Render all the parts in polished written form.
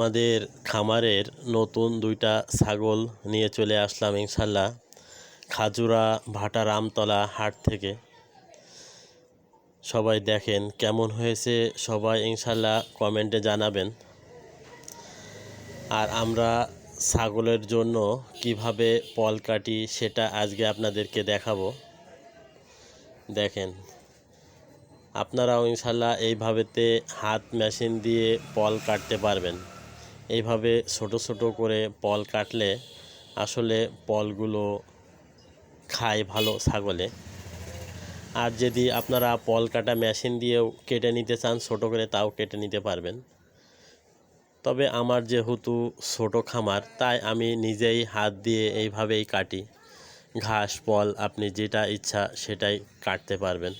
আমাদের খামারের নতুন ২টা ছাগল নিয়ে চলে আসলাম ইনশাল্লাহ খাজুরা ভাটা রামতলা হাট থেকে। সবাই দেখেন কেমন হয়েছে, সবাই ইনশাল্লাহ কমেন্টে জানাবেন। আর আমরা ছাগলের জন্য কিভাবে পল কাটি সেটা আজকে আপনাদেরকে দেখাবো। দেখেন, আপনারাও ইনশাল্লাহ এইভাবেতে হাত মেশিন দিয়ে পল কাটতে পারবেন। এইভাবে ছোট ছোট করে পল কাটলে আসলে পলগুলো খায় ভালো ছাগলে। আর যদি আপনারা পল কাটা মেশিন দিয়েও কেটে নিতে চান ছোট করে, তাও কেটে নিতে পারবেন। তবে আমার যেহেতু ছোট খামার, তাই আমি নিজেই হাত দিয়ে এইভাবেই কাটি। ঘাস পল আপনি যেটা ইচ্ছা সেটাই কাটতে পারবেন।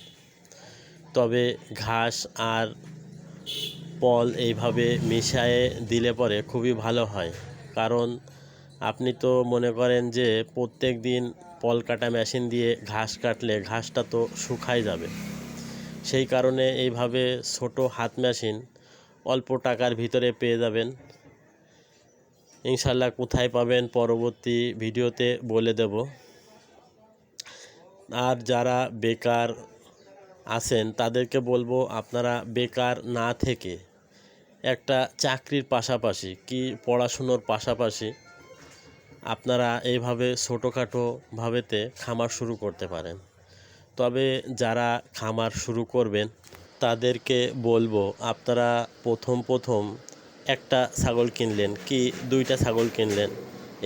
তবে ঘাস আর পল এইভাবে মিশিয়ে দিলে পরে খুবই ভালো হয়, কারণ আপনি তো মনে করেন যে প্রত্যেক দিন পল কাটা মেশিন দিয়ে ঘাস কাটলে ঘাসটা তো শুকায় যাবে। সেই কারণে এইভাবে ছোট হাত মেশিন অল্প টাকার ভিতরে পেয়ে যাবেন ইনশাল্লাহ। কোথায় পাবেন পরবর্তী ভিডিওতে বলে দেব। আর যারা বেকার আছেন তাদেরকে বলবো, আপনারা বেকার না থেকে একটা চাকরির পাশাপাশি কি পড়াশুনোর পাশাপাশি আপনারা এইভাবে ছোটোখাটোভাবেতে খামার শুরু করতে পারেন। তবে যারা খামার শুরু করবেন তাদেরকে বলবো, আপনারা প্রথম একটা ছাগল কিনলেন কি 2টা ছাগল কিনলেন,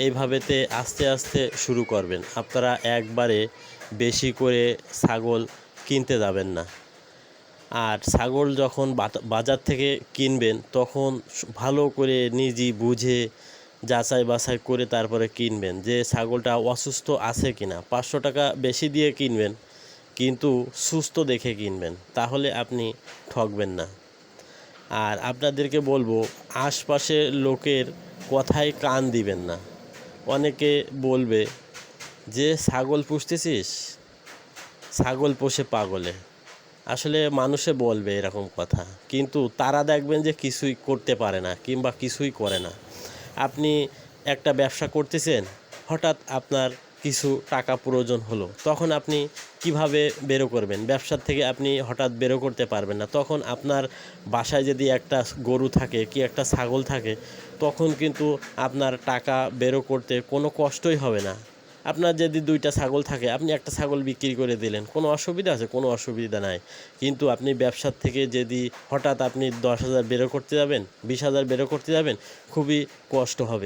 এইভাবেতে আস্তে আস্তে শুরু করবেন। আপনারা একবারে বেশি করে ছাগল কিনতে যাবেন না। আর ছাগল যখন বাজার থেকে কিনবেন তখন ভালো করে নিজে বুঝে যাচাই বাছাই করে তারপরে কিনবেন, যে ছাগলটা অসুস্থ আছে কিনা। 500 টাকা বেশি দিয়ে কিনবেন, কিন্তু সুস্থ দেখে কিনবেন, তাহলে আপনি ঠকবেন না। আর আপনাদেরকে বলবো, আশপাশের লোকের কথায় কান দিবেন না। অনেকে বলবে যে ছাগল পুষতেছিস, ছাগল পোষে পাগলে। আসলে মানুষে বলবে এরকম কথা, কিন্তু তারা দেখবেন যে কিছুই করতে পারে না কিংবা কিছুই করে না। আপনি একটা ব্যবসা করতেছেন, হঠাৎ আপনার কিছু টাকা প্রয়োজন হলো, তখন আপনি কিভাবে বেরো করবেন? ব্যবসার থেকে আপনি হঠাৎ বেরো করতে পারবেন না। তখন আপনার বাসায় যদি একটা গরু থাকে কি একটা ছাগল থাকে, তখন কিন্তু আপনার টাকা বেরো করতে কোনো কষ্টই হবে না। আপনার যদি 2টা ছাগল থাকে, আপনি একটা ছাগল বিক্রি করে দিলেন, কোনো অসুবিধা আছে? কোনো অসুবিধা নাই। কিন্তু আপনি ব্যবসার থেকে যদি হঠাৎ আপনি 10,000 বেরো করতে যাবেন, 20,000 বেরো করতে যাবেন, খুবই কষ্ট হবে।